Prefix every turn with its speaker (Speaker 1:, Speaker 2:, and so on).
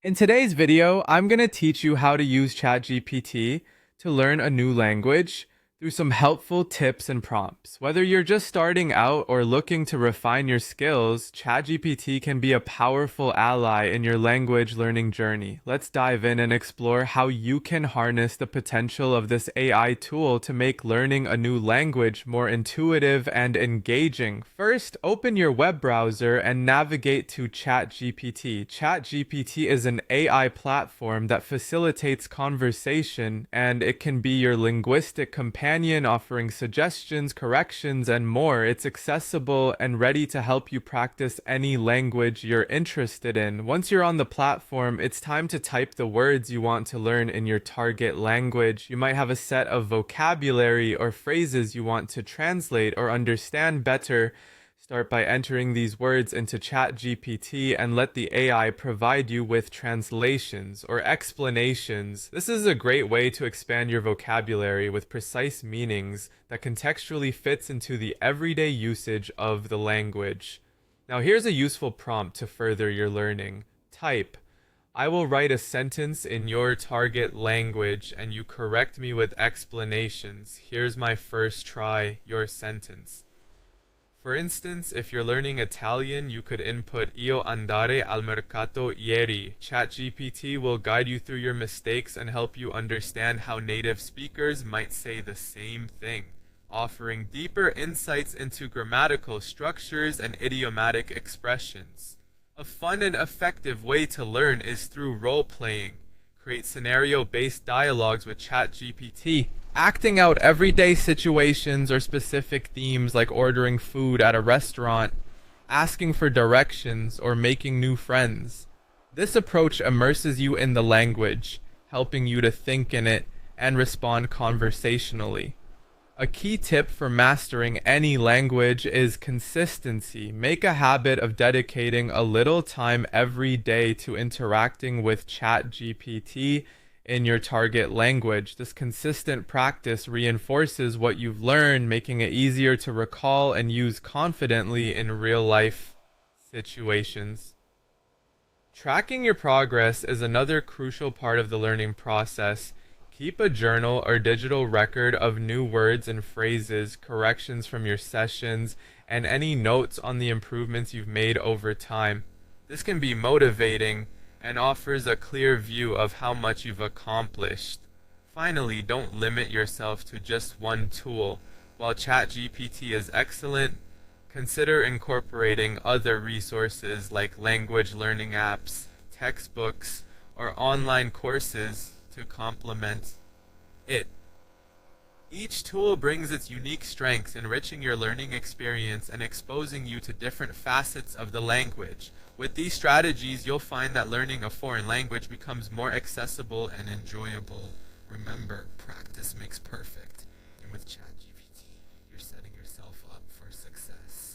Speaker 1: In today's video, I'm going to teach you how to use ChatGPT to learn a new language through some helpful tips and prompts. Whether you're just starting out or looking to refine your skills, ChatGPT can be a powerful ally in your language learning journey. Let's dive in and explore how you can harness the potential of this AI tool to make learning a new language more intuitive and engaging. First, open your web browser and navigate to ChatGPT. ChatGPT is an AI platform that facilitates conversation, and it can be your linguistic companion, offering suggestions, corrections, and more. It's accessible and ready to help you practice any language you're interested in. Once you're on the platform, it's time to type the words you want to learn in your target language. You might have a set of vocabulary or phrases you want to translate or understand better. Start by entering these words into ChatGPT and let the AI provide you with translations or explanations. This is a great way to expand your vocabulary with precise meanings that contextually fits into the everyday usage of the language. Now, here's a useful prompt to further your learning. Type, "I will write a sentence in your target language and you correct me with explanations. Here's my first try, your sentence." For instance, if you're learning Italian, you could input "Io andare al mercato ieri." ChatGPT will guide you through your mistakes and help you understand how native speakers might say the same thing, offering deeper insights into grammatical structures and idiomatic expressions. A fun and effective way to learn is through role-playing. Create scenario-based dialogues with ChatGPT, acting out everyday situations or specific themes like ordering food at a restaurant, asking for directions, or making new friends. This approach immerses you in the language, helping you to think in it and respond conversationally. A key tip for mastering any language is consistency. Make a habit of dedicating a little time every day to interacting with ChatGPT in your target language. This consistent practice reinforces what you've learned, making it easier to recall and use confidently in real life situations. Tracking your progress is another crucial part of the learning process. Keep a journal or digital record of new words and phrases, corrections from your sessions, and any notes on the improvements you've made over time. This can be motivating and offers a clear view of how much you've accomplished. Finally, don't limit yourself to just one tool. While ChatGPT is excellent, consider incorporating other resources like language learning apps, textbooks, or online courses to complement it. Each tool brings its unique strengths, enriching your learning experience and exposing you to different facets of the language. With these strategies, you'll find that learning a foreign language becomes more accessible and enjoyable. Remember, practice makes perfect. And with ChatGPT, you're setting yourself up for success.